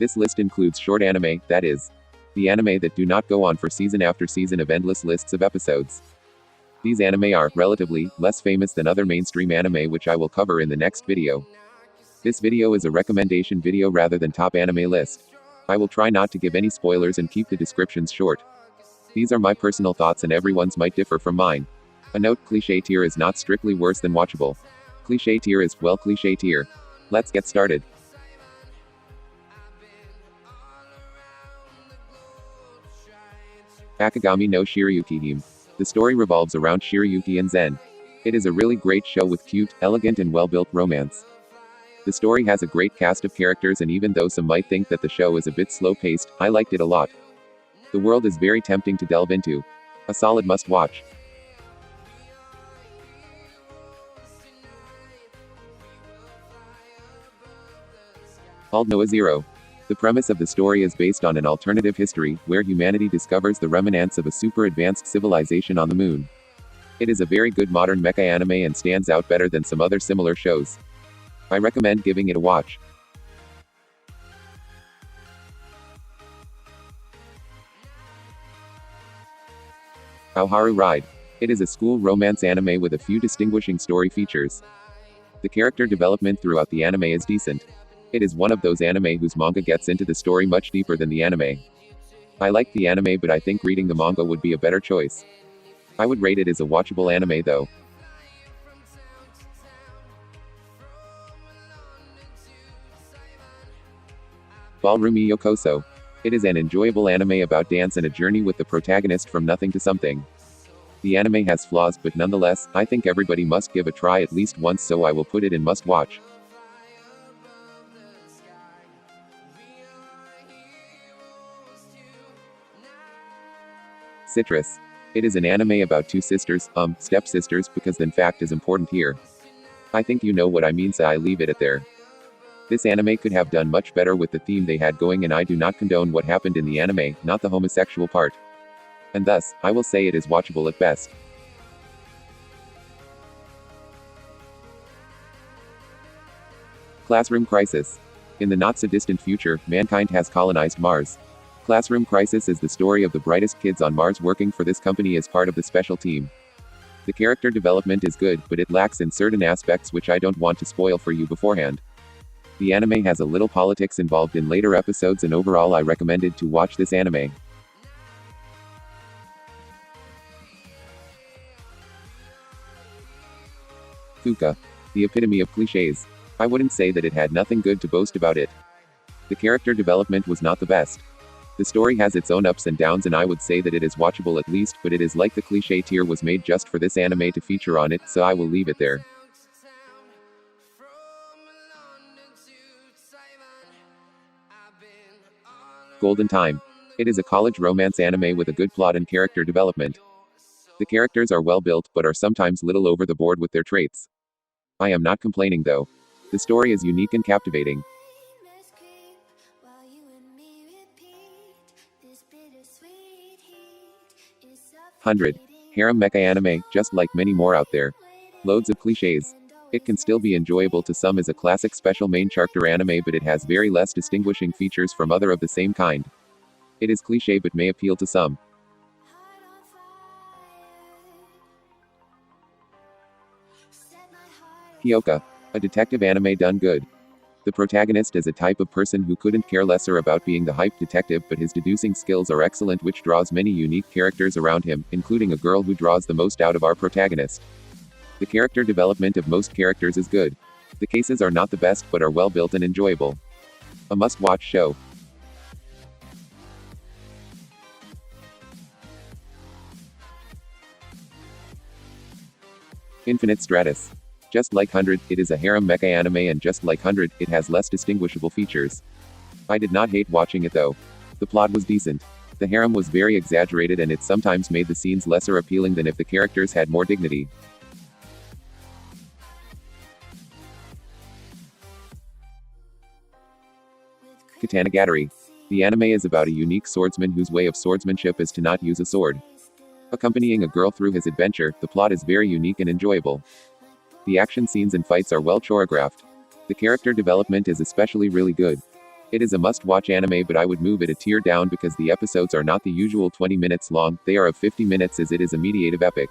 This list includes short anime, that is, the anime that do not go on for season after season of endless lists of episodes. These anime are, relatively, less famous than other mainstream anime which I will cover in the next video. This video is a recommendation video rather than top anime list. I will try not to give any spoilers and keep the descriptions short. These are my personal thoughts and everyone's might differ from mine. A note, cliché tier is not strictly worse than watchable. Cliché tier is, well, cliché tier. Let's get started. Akagami no Shirayukihime. The story revolves around Shirayuki and Zen. It is a really great show with cute, elegant and well-built romance. The story has a great cast of characters and even though some might think that the show is a bit slow-paced, I liked it a lot. The world is very tempting to delve into. A solid must-watch. Aldnoah Zero. The premise of the story is based on an alternative history, where humanity discovers the remnants of a super-advanced civilization on the moon. It is a very good modern mecha anime and stands out better than some other similar shows. I recommend giving it a watch. Haru Ride. It is a school romance anime with a few distinguishing story features. The character development throughout the anime is decent. It is one of those anime whose manga gets into the story much deeper than the anime. I like the anime but I think reading the manga would be a better choice. I would rate it as a watchable anime though. Ballroom Youkoso. It is an enjoyable anime about dance and a journey with the protagonist from nothing to something. The anime has flaws but nonetheless, I think everybody must give a try at least once so I will put it in must watch. Citrus. It is an anime about two sisters, stepsisters because the fact is important here. I think you know what I mean so I leave it at there. This anime could have done much better with the theme they had going and I do not condone what happened in the anime, not the homosexual part. And thus, I will say it is watchable at best. Classroom Crisis. In the not-so-distant future, mankind has colonized Mars. Classroom Crisis is the story of the brightest kids on Mars working for this company as part of the special team. The character development is good, but it lacks in certain aspects which I don't want to spoil for you beforehand. The anime has a little politics involved in later episodes and overall I recommended to watch this anime. Fuuka. The epitome of clichés. I wouldn't say that it had nothing good to boast about it. The character development was not the best. The story has its own ups and downs and I would say that it is watchable at least, but it is like the cliché tier was made just for this anime to feature on it, so I will leave it there. Golden Time. It is a college romance anime with a good plot and character development. The characters are well built, but are sometimes little over the board with their traits. I am not complaining though. The story is unique and captivating. 100. Harem mecha anime, just like many more out there. Loads of clichés. It can still be enjoyable to some as a classic special main character anime but it has very less distinguishing features from other of the same kind. It is cliché but may appeal to some. Hyouka. A detective anime done good. The protagonist is a type of person who couldn't care lesser about being the hyped detective but his deducing skills are excellent which draws many unique characters around him, including a girl who draws the most out of our protagonist. The character development of most characters is good. The cases are not the best but are well built and enjoyable. A must-watch show. Infinite Stratos. Just like 100, it is a harem mecha anime and just like 100, it has less distinguishable features. I did not hate watching it though. The plot was decent. The harem was very exaggerated and it sometimes made the scenes lesser appealing than if the characters had more dignity. Katanagatari. The anime is about a unique swordsman whose way of swordsmanship is to not use a sword. Accompanying a girl through his adventure, the plot is very unique and enjoyable. The action scenes and fights are well choreographed. The character development is especially really good. It is a must-watch anime, but I would move it a tier down because the episodes are not the usual 20 minutes long, they are of 50 minutes as it is a mediative epic.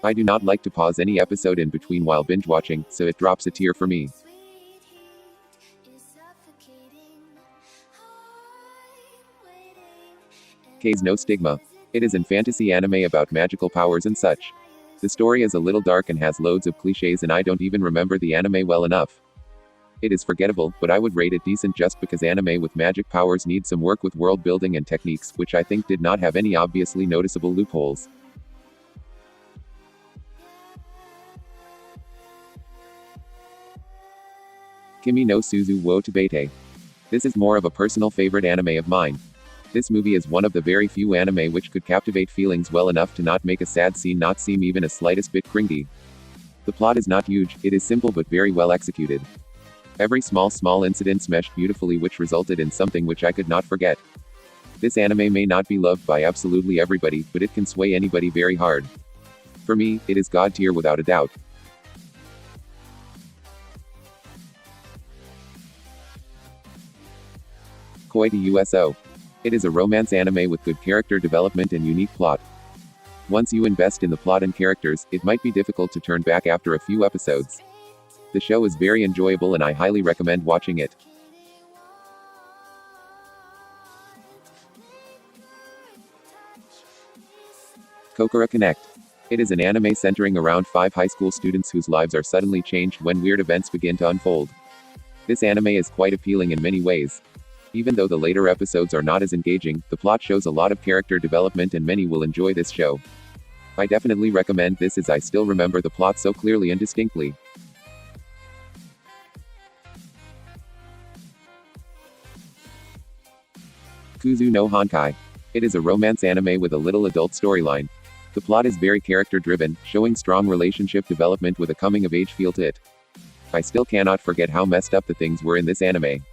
I do not like to pause any episode in between while binge-watching, so it drops a tier for me. Kaze no Stigma. It is an fantasy anime about magical powers and such. The story is a little dark and has loads of cliches, and I don't even remember the anime well enough. It is forgettable, but I would rate it decent just because anime with magic powers need some work with world building and techniques, which I think did not have any obviously noticeable loopholes. Kimi no Suizou wo Tabaetai. This is more of a personal favorite anime of mine. This movie is one of the very few anime which could captivate feelings well enough to not make a sad scene not seem even a slightest bit cringy. The plot is not huge, it is simple but very well executed. Every small incidents meshed beautifully, which resulted in something which I could not forget. This anime may not be loved by absolutely everybody, but it can sway anybody very hard. For me, it is god tier without a doubt. Koi to USO. It is a romance anime with good character development and unique plot. Once you invest in the plot and characters, it might be difficult to turn back after a few episodes. The show is very enjoyable and I highly recommend watching it. Kokoro Connect. It is an anime centering around 5 high school students whose lives are suddenly changed when weird events begin to unfold. This anime is quite appealing in many ways. Even though the later episodes are not as engaging, the plot shows a lot of character development and many will enjoy this show. I definitely recommend this as I still remember the plot so clearly and distinctly. Kuzu No Honkai. It is a romance anime with a little adult storyline. The plot is very character driven, showing strong relationship development with a coming of age feel to it. I still cannot forget how messed up the things were in this anime.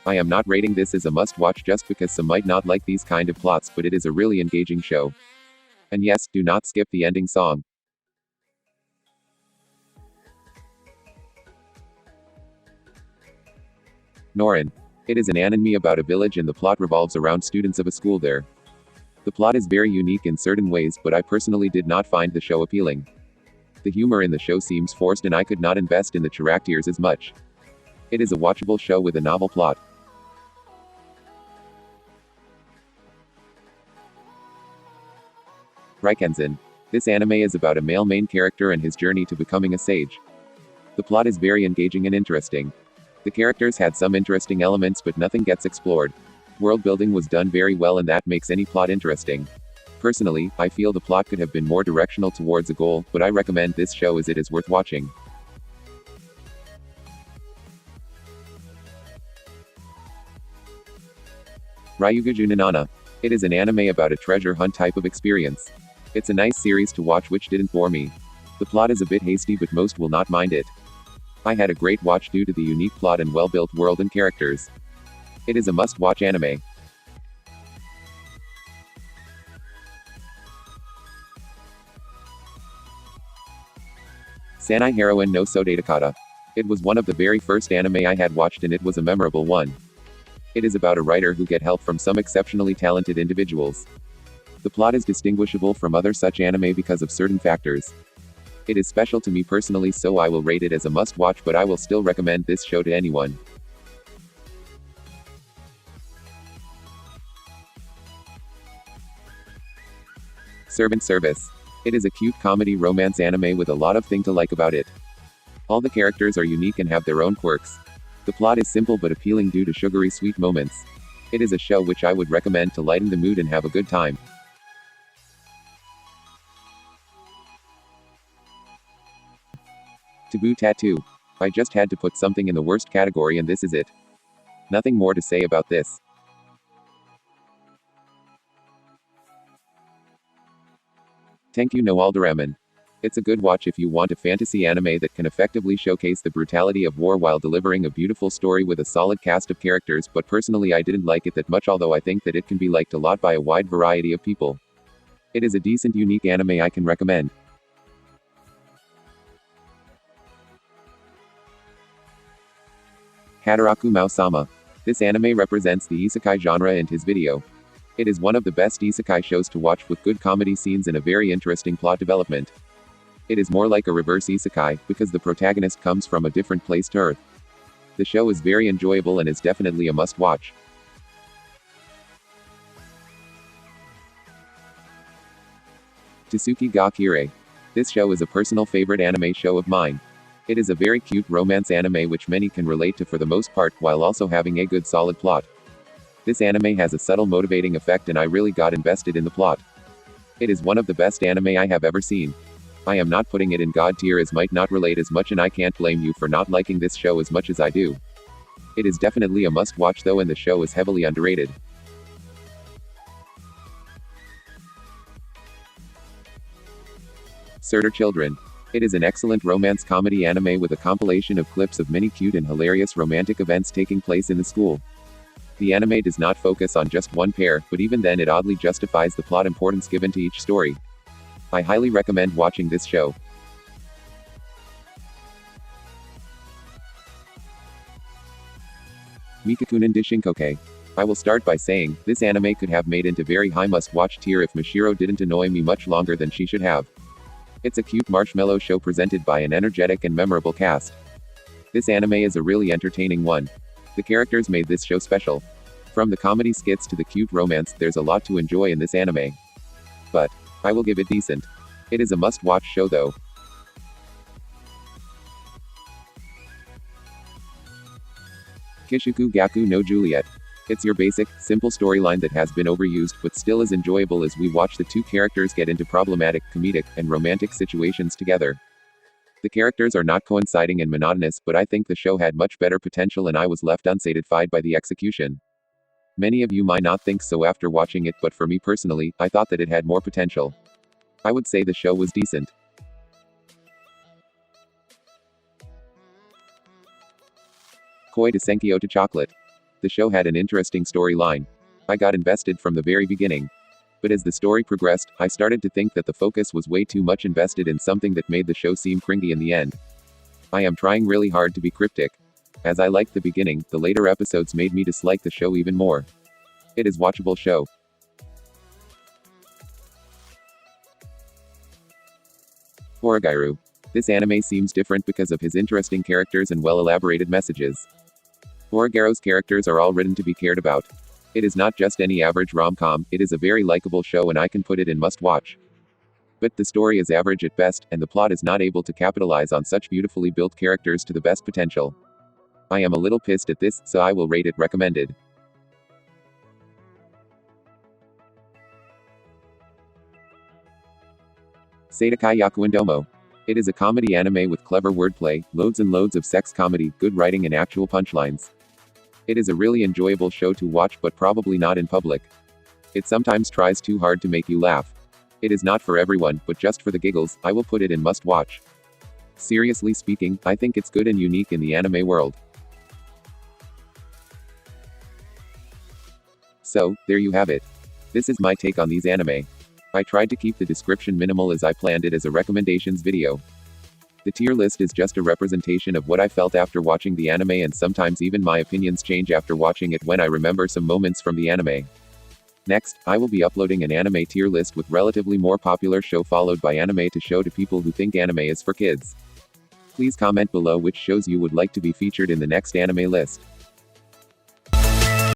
I am not rating this as a must-watch just because some might not like these kind of plots, but it is a really engaging show. And yes, do not skip the ending song. Nourin. It is an anime about a village and the plot revolves around students of a school there. The plot is very unique in certain ways, but I personally did not find the show appealing. The humor in the show seems forced and I could not invest in the characters as much. It is a watchable show with a novel plot. Reikenzan. This anime is about a male main character and his journey to becoming a sage. The plot is very engaging and interesting. The characters had some interesting elements but nothing gets explored. World building was done very well and that makes any plot interesting. Personally, I feel the plot could have been more directional towards a goal, but I recommend this show as it is worth watching. Ryuugajou Nanana. It is an anime about a treasure hunt type of experience. It's a nice series to watch which didn't bore me. The plot is a bit hasty but most will not mind it. I had a great watch due to the unique plot and well-built world and characters. It is a must-watch anime. Saenai Heroine no Sodatekata. It was one of the very first anime I had watched and it was a memorable one. It is about a writer who get help from some exceptionally talented individuals. The plot is distinguishable from other such anime because of certain factors. It is special to me personally, so I will rate it as a must-watch, but I will still recommend this show to anyone. Servant Service. It is a cute comedy romance anime with a lot of thing to like about it. All the characters are unique and have their own quirks. The plot is simple but appealing due to sugary sweet moments. It is a show which I would recommend to lighten the mood and have a good time. Taboo Tattoo. I just had to put something in the worst category and this is it. Nothing more to say about this. Tenkyou no Alderamin. It's a good watch if you want a fantasy anime that can effectively showcase the brutality of war while delivering a beautiful story with a solid cast of characters, but personally I didn't like it that much, although I think that it can be liked a lot by a wide variety of people. It is a decent unique anime I can recommend. Hataraku Maou-sama. This anime represents the isekai genre in his video. It is one of the best isekai shows to watch with good comedy scenes and a very interesting plot development. It is more like a reverse isekai, because the protagonist comes from a different place to Earth. The show is very enjoyable and is definitely a must-watch. Tsuki Ga Kirei. This show is a personal favorite anime show of mine. It is a very cute romance anime which many can relate to for the most part, while also having a good solid plot. This anime has a subtle motivating effect and I really got invested in the plot. It is one of the best anime I have ever seen. I am not putting it in God tier as might not relate as much and I can't blame you for not liking this show as much as I do. It is definitely a must-watch though and the show is heavily underrated. Tsuredure Children. It is an excellent romance comedy anime with a compilation of clips of many cute and hilarious romantic events taking place in the school. The anime does not focus on just one pair, but even then it oddly justifies the plot importance given to each story. I highly recommend watching this show. Mikakunin de Shinkoukei. I will start by saying, this anime could have made into very high must-watch tier if Mishiro didn't annoy me much longer than she should have. It's a cute marshmallow show presented by an energetic and memorable cast. This anime is a really entertaining one. The characters made this show special. From the comedy skits to the cute romance, there's a lot to enjoy in this anime. But I will give it decent. It is a must-watch show though. Kishuku Gakkou no Juliet. It's your basic, simple storyline that has been overused but still is enjoyable as we watch the two characters get into problematic, comedic, and romantic situations together. The characters are not coinciding and monotonous, but I think the show had much better potential and I was left unsatisfied by the execution. Many of you might not think so after watching it, but for me personally, I thought that it had more potential. I would say the show was decent. Koi de Senkyo to Chocolate. The show had an interesting storyline. I got invested from the very beginning. But as the story progressed, I started to think that the focus was way too much invested in something that made the show seem cringy in the end. I am trying really hard to be cryptic. As I liked the beginning, the later episodes made me dislike the show even more. It is watchable show. Ryuugajou. This anime seems different because of his interesting characters and well-elaborated messages. Ryuugajou's characters are all written to be cared about. It is not just any average rom-com, it is a very likable show and I can put it in must-watch. But the story is average at best, and the plot is not able to capitalize on such beautifully built characters to the best potential. I am a little pissed at this, so I will rate it recommended. Saenai Yakuindomo. It is a comedy anime with clever wordplay, loads and loads of sex comedy, good writing and actual punchlines. It is a really enjoyable show to watch but probably not in public. It sometimes tries too hard to make you laugh. It is not for everyone, but just for the giggles, I will put it in must watch. Seriously speaking, I think it's good and unique in the anime world. So, there you have it. This is my take on these anime. I tried to keep the description minimal as I planned it as a recommendations video. The tier list is just a representation of what I felt after watching the anime, and sometimes even my opinions change after watching it when I remember some moments from the anime. Next, I will be uploading an anime tier list with relatively more popular show followed by anime to show to people who think anime is for kids. Please comment below which shows you would like to be featured in the next anime list.